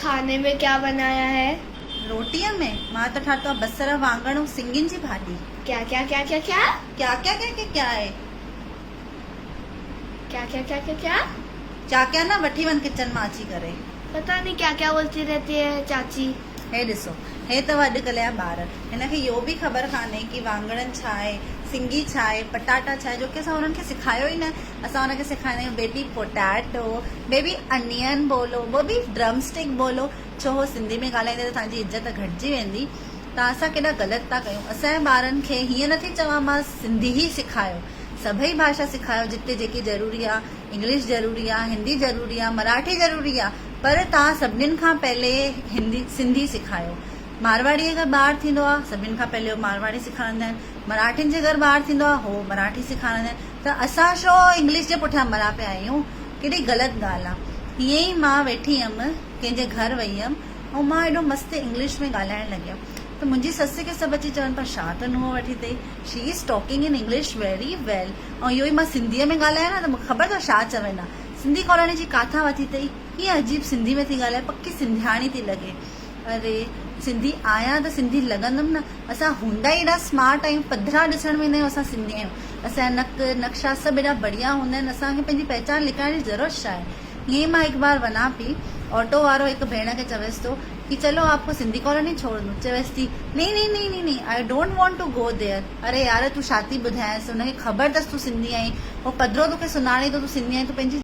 खाने में क्या बनाया है? रोटीअ में मां त ठातो आहे बसर वांगण ऐं सिंगियुनि जी भाॼी। क्या क्या क्या क्या क्या क्या क्या क्या क्या क्या आहे? क्या क्या क्या क्या क्या क्या क्या ना वठी वञ किचन मां अची करे। पता नहीं क्या क्या बोलती रहती है चाची। हे ॾिसो, हे अथव अॼुकल्ह जा ॿार, हिनखे इहो बि ख़बर कान्हे कि वांगड़नि छा आहे, सिंगी छा आहे, पटाटा छा आहे, जो कि असां हुननि खे सेखारियो ई न। असां हुनखे सेखारींदा आहियूं बेबी पोटैटो, बेबी अनियन बोलो, वो बि ड्रम स्टिक बोलो। छो हो सिंधी में ॻाल्हाईंदे त तव्हांजी इज़त घटिजी वेंदी। त असां केॾा ग़लति था कयूं। असांजे ॿारनि खे हीअं नथी चवां मां सिंधी ई सेखारियो, सभई भाषा सेखारियो जिते जेकी ज़रूरी आहे। इंग्लिश ज़रूरी आहे, हिंदी ज़रूरी आहे, मराठी ज़रूरी आहे, पर तव्हां सभिनीनि खां पहले सिंधी सेखारियो। मारवाड़ीअ जो ॿारु थींदो आहे, सभिनि खां पहले मारवाड़ी सेखारींदा आहिनि। मराठियुनि जे घर ॿारु थींदो आहे, हो मराठी सेखारींदा आहिनि। त असां छो इंग्लिश जे पुठियां मरा पिया आहियूं? केॾी ग़लति ॻाल्हि आहे। हीअं ई मां वेठी हुयमि, कंहिंजे घर वई हुयमि, ऐं मां एॾो मस्तु इंग्लिश में ॻाल्हाइण लॻियमि त मुंहिंजी ससु खे सभु अची चवनि पिया, छा त नुंहुं वठी अथई, she is talking in English very well. ऐं इहो ई मां सिंधीअ में ॻाल्हायां न त मूंखे ख़बर अथव छा चवनि। सिंधी कॉलोनी जी काथां वठी अथई, कीअं अजीब सिंधी में थी ॻाल्हाए, पक्की सिंधियाणी थी लॻे। अरे सिंधी आहियां त सिंधी लॻंदमि न। असां हूंदा ई एॾा स्मार्ट आहियूं, पधरा ॾिसण में ईंदा आहियूं, असां सिंधी आहियूं। असांजा नक नक्शा सभु एॾा बढ़िया हूंदा आहिनि, असांखे पंहिंजी पहचान लिकाइण जी ज़रूरत छा आहे। हीअं मां हिकु बार वञा पई, ऑटो वारो हिकु भेण खे चवेसि थो कि चलो आपको सिंधी कॉलोनी छोड़ दूं। चवेसि थी नहीं नहीं नहीं नहीं नहीं I don't want to go there. अरे यार तूं छा थी ॿुधाएसि, हुनखे ख़बर अथसि तूं सिंधी आहीं, उहो पधरो तोखे सुञाणे थो तूं सिंधी आहीं, तूं पंहिंजी